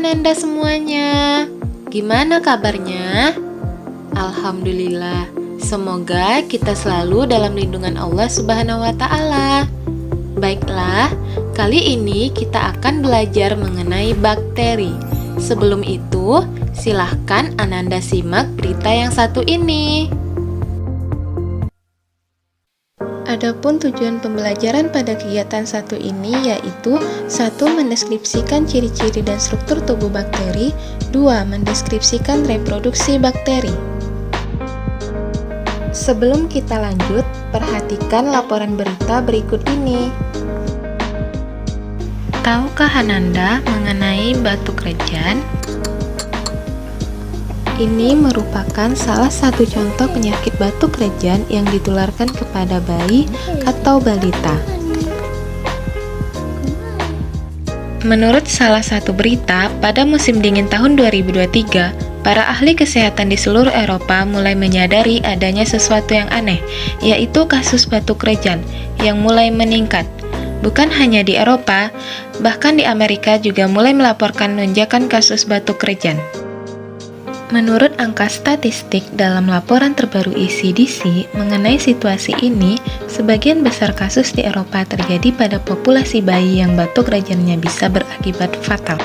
Ananda semuanya. Gimana kabarnya? Alhamdulillah. Semoga kita selalu dalam lindungan Allah Subhanahu wa taala. Baiklah, kali ini kita akan belajar mengenai bakteri. Sebelum itu, silahkan Ananda simak berita yang satu ini. Adapun tujuan pembelajaran pada kegiatan satu ini yaitu 1. Mendeskripsikan ciri-ciri dan struktur tubuh bakteri. 2. Mendeskripsikan reproduksi bakteri. Sebelum kita lanjut, perhatikan laporan berita berikut ini. Tahukah Ananda mengenai batu kerjan? Ini merupakan salah satu contoh penyakit batu kerjan yang ditularkan kepada bayi atau balita. Menurut salah satu berita, pada musim dingin tahun 2023, para ahli kesehatan di seluruh Eropa mulai menyadari adanya sesuatu yang aneh, yaitu kasus batu kerjan yang mulai meningkat. Bukan hanya di Eropa, bahkan di Amerika juga mulai melaporkan lonjakan kasus batu kerjan. Menurut angka statistik dalam laporan terbaru ECDC mengenai situasi ini, sebagian besar kasus di Eropa terjadi pada populasi bayi yang batu kerjannya bisa berakibat fatal.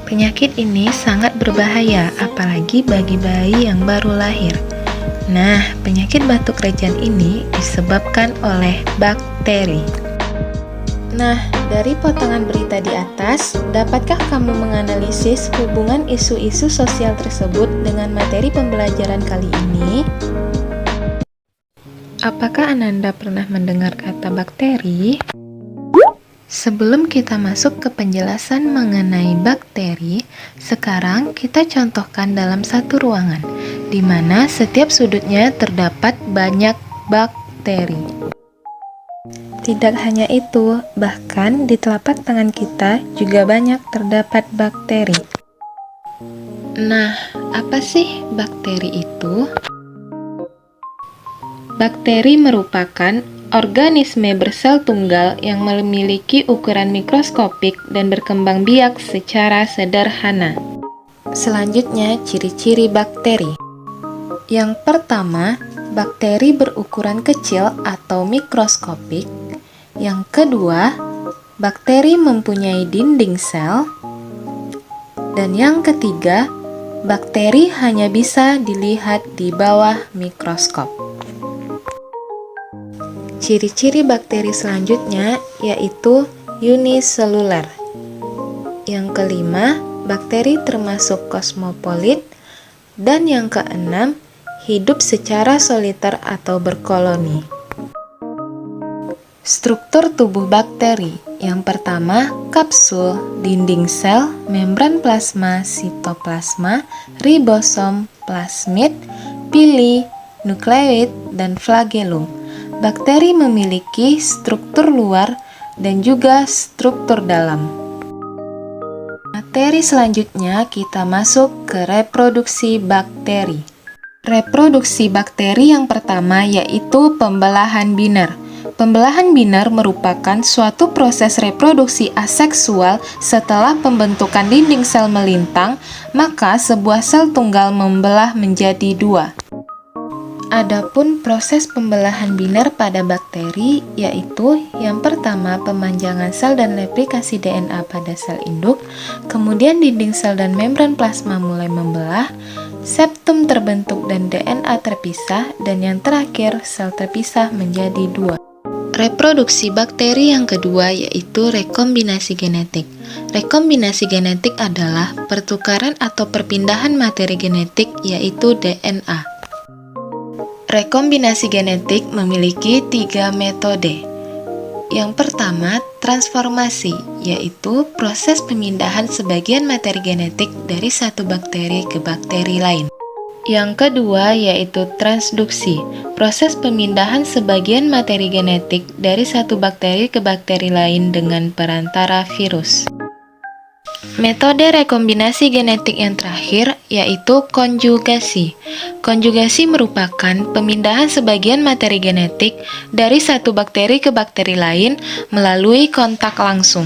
Penyakit ini sangat berbahaya, apalagi bagi bayi yang baru lahir. Nah, penyakit batu kerjan ini disebabkan oleh bakteri. Nah, dari potongan berita di atas, dapatkah kamu menganalisis hubungan isu-isu sosial tersebut dengan materi pembelajaran kali ini? Apakah Ananda pernah mendengar kata bakteri? Sebelum kita masuk ke penjelasan mengenai bakteri, sekarang kita contohkan dalam satu ruangan, di mana setiap sudutnya terdapat banyak bakteri. Tidak hanya itu, bahkan di telapak tangan kita juga banyak terdapat bakteri. Nah, apa sih bakteri itu? Bakteri merupakan organisme bersel tunggal yang memiliki ukuran mikroskopik dan berkembang biak secara sederhana. Selanjutnya, ciri-ciri bakteri. Yang pertama, bakteri berukuran kecil atau mikroskopik. Yang kedua, bakteri mempunyai dinding sel. Dan yang ketiga, bakteri hanya bisa dilihat di bawah mikroskop. Ciri-ciri bakteri selanjutnya yaitu uniseluler. Yang kelima, bakteri termasuk kosmopolit. Dan yang keenam, hidup secara soliter atau berkoloni. Struktur tubuh bakteri. Yang pertama, kapsul, dinding sel, membran plasma, sitoplasma, ribosom, plasmid, pili, nukleoid, dan flagellum. Bakteri memiliki struktur luar dan juga struktur dalam. Materi selanjutnya kita masuk ke reproduksi bakteri. Reproduksi bakteri yang pertama yaitu pembelahan biner. Pembelahan biner merupakan suatu proses reproduksi aseksual setelah pembentukan dinding sel melintang, maka sebuah sel tunggal membelah menjadi dua. Adapun proses pembelahan biner pada bakteri yaitu yang pertama pemanjangan sel dan replikasi DNA pada sel induk, kemudian dinding sel dan membran plasma mulai membelah, septum terbentuk dan DNA terpisah, dan yang terakhir sel terpisah menjadi dua. Reproduksi bakteri yang kedua yaitu rekombinasi genetik. Rekombinasi genetik adalah pertukaran atau perpindahan materi genetik yaitu DNA. Rekombinasi genetik memiliki 3 metode. Yang pertama, transformasi, yaitu proses pemindahan sebagian materi genetik dari satu bakteri ke bakteri lain. Yang kedua yaitu transduksi, proses pemindahan sebagian materi genetik dari satu bakteri ke bakteri lain dengan perantara virus. Metode rekombinasi genetik yang terakhir yaitu konjugasi. Konjugasi merupakan pemindahan sebagian materi genetik dari satu bakteri ke bakteri lain melalui kontak langsung.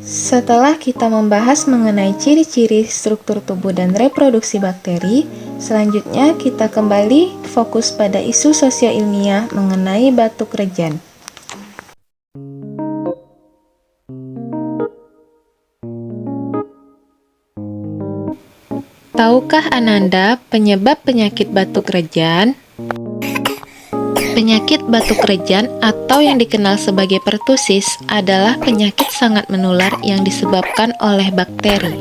Setelah kita membahas mengenai ciri-ciri struktur tubuh dan reproduksi bakteri, selanjutnya kita kembali fokus pada isu sosial ilmiah mengenai batuk rejan. Tahukah Ananda penyebab penyakit batuk rejan? Penyakit batuk rejan atau yang dikenal sebagai pertusis adalah penyakit sangat menular yang disebabkan oleh bakteri.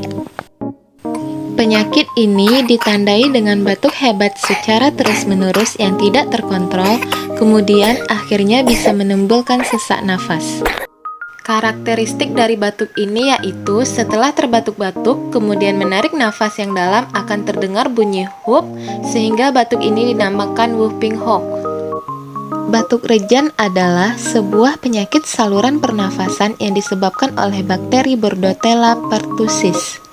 Penyakit ini ditandai dengan batuk hebat secara terus-menerus yang tidak terkontrol, kemudian akhirnya bisa menimbulkan sesak nafas. Karakteristik dari batuk ini yaitu setelah terbatuk-batuk, kemudian menarik nafas yang dalam akan terdengar bunyi whoop, sehingga batuk ini dinamakan whooping cough. Batuk rejan adalah sebuah penyakit saluran pernafasan yang disebabkan oleh bakteri Bordetella pertussis.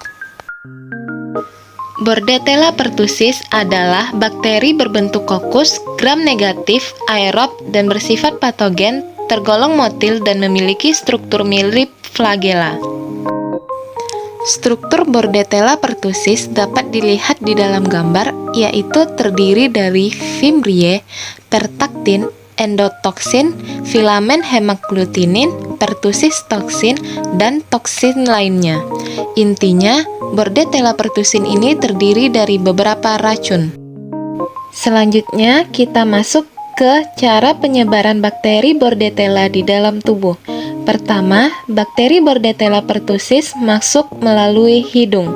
Bordetella pertussis adalah bakteri berbentuk kokus, gram-negatif, aerob, dan bersifat patogen, tergolong motil dan memiliki struktur mirip flagella. Struktur Bordetella pertussis dapat dilihat di dalam gambar, yaitu terdiri dari fimbriae, pertaktin, endotoksin, filamen hemaglutinin, pertussis toksin, dan toksin lainnya. Intinya, Bordetella pertussis ini terdiri dari beberapa racun. Selanjutnya, kita masuk ke cara penyebaran bakteri Bordetella di dalam tubuh. Pertama, bakteri Bordetella pertussis masuk melalui hidung.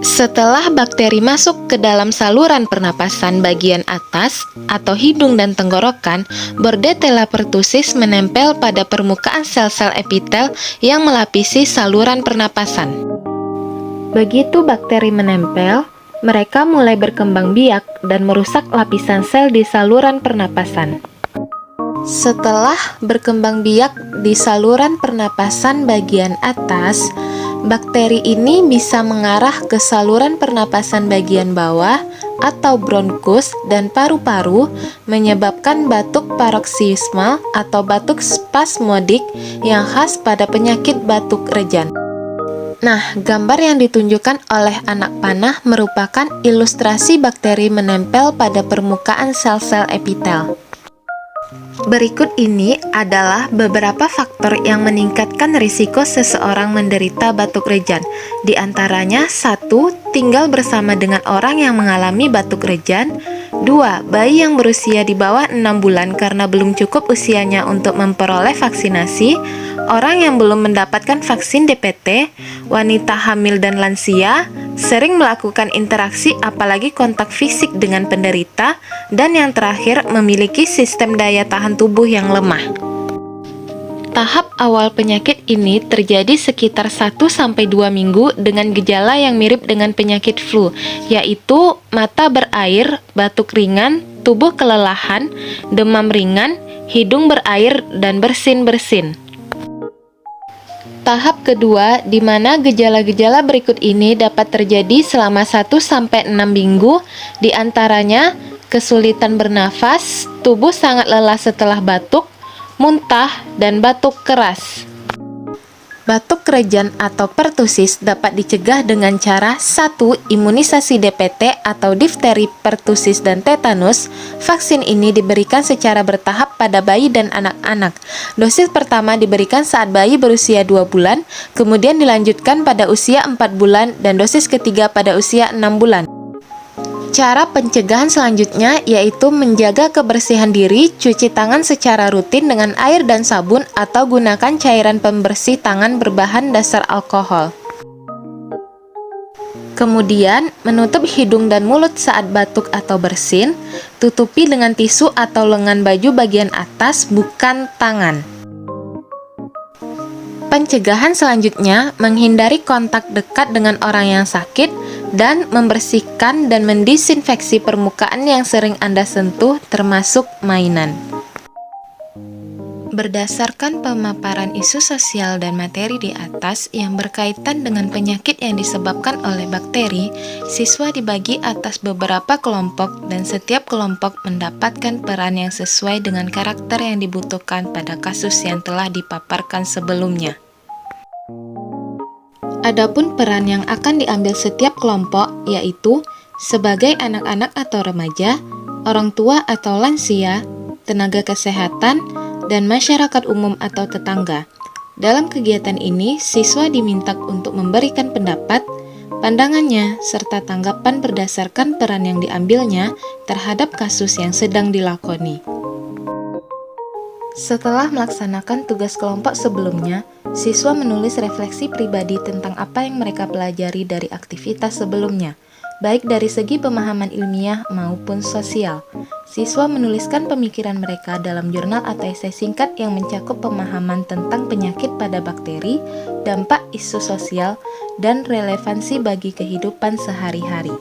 Setelah bakteri masuk ke dalam saluran pernapasan bagian atas atau hidung dan tenggorokan, Bordetella pertussis menempel pada permukaan sel-sel epitel yang melapisi saluran pernapasan. Begitu bakteri menempel, mereka mulai berkembang biak dan merusak lapisan sel di saluran pernapasan. Setelah berkembang biak di saluran pernapasan bagian atas, bakteri ini bisa mengarah ke saluran pernapasan bagian bawah atau bronkus dan paru-paru, menyebabkan batuk paroksismal atau batuk spasmodik yang khas pada penyakit batuk rejan. Nah, gambar yang ditunjukkan oleh anak panah merupakan ilustrasi bakteri menempel pada permukaan sel-sel epitel. Berikut ini adalah beberapa faktor yang meningkatkan risiko seseorang menderita batuk rejan. Di antaranya, 1. Tinggal bersama dengan orang yang mengalami batuk rejan. 2. Bayi yang berusia di bawah 6 bulan karena belum cukup usianya untuk memperoleh vaksinasi, orang yang belum mendapatkan vaksin DPT, wanita hamil dan lansia, sering melakukan interaksi apalagi kontak fisik dengan penderita, dan yang terakhir memiliki sistem daya tahan tubuh yang lemah. Tahap awal penyakit ini terjadi sekitar 1-2 minggu dengan gejala yang mirip dengan penyakit flu, yaitu mata berair, batuk ringan, tubuh kelelahan, demam ringan, hidung berair, dan bersin-bersin. Tahap kedua, di mana gejala-gejala berikut ini dapat terjadi selama 1-6 minggu, di antaranya kesulitan bernafas, tubuh sangat lelah setelah batuk, muntah, dan batuk keras. Batuk rejan atau pertusis dapat dicegah dengan cara 1. Imunisasi DPT atau difteri, pertusis, dan tetanus. Vaksin ini diberikan secara bertahap pada bayi dan anak-anak. Dosis pertama diberikan saat bayi berusia 2 bulan, kemudian dilanjutkan pada usia 4 bulan, dan dosis ketiga pada usia 6 bulan. Cara pencegahan selanjutnya yaitu menjaga kebersihan diri, cuci tangan secara rutin dengan air dan sabun atau gunakan cairan pembersih tangan berbahan dasar alkohol. Kemudian, menutup hidung dan mulut saat batuk atau bersin, tutupi dengan tisu atau lengan baju bagian atas, bukan tangan. Pencegahan selanjutnya, menghindari kontak dekat dengan orang yang sakit, dan membersihkan dan mendisinfeksi permukaan yang sering Anda sentuh, termasuk mainan. Berdasarkan pemaparan isu sosial dan materi di atas yang berkaitan dengan penyakit yang disebabkan oleh bakteri, siswa dibagi atas beberapa kelompok dan setiap kelompok mendapatkan peran yang sesuai dengan karakter yang dibutuhkan pada kasus yang telah dipaparkan sebelumnya. Adapun peran yang akan diambil setiap kelompok yaitu sebagai anak-anak atau remaja, orang tua atau lansia, tenaga kesehatan, dan masyarakat umum atau tetangga. Dalam kegiatan ini, siswa diminta untuk memberikan pendapat, pandangannya, serta tanggapan berdasarkan peran yang diambilnya terhadap kasus yang sedang dilakoni. Setelah melaksanakan tugas kelompok sebelumnya, siswa menulis refleksi pribadi tentang apa yang mereka pelajari dari aktivitas sebelumnya, baik dari segi pemahaman ilmiah maupun sosial. Siswa menuliskan pemikiran mereka dalam jurnal atau esai singkat yang mencakup pemahaman tentang penyakit pada bakteri, dampak isu sosial, dan relevansi bagi kehidupan sehari-hari.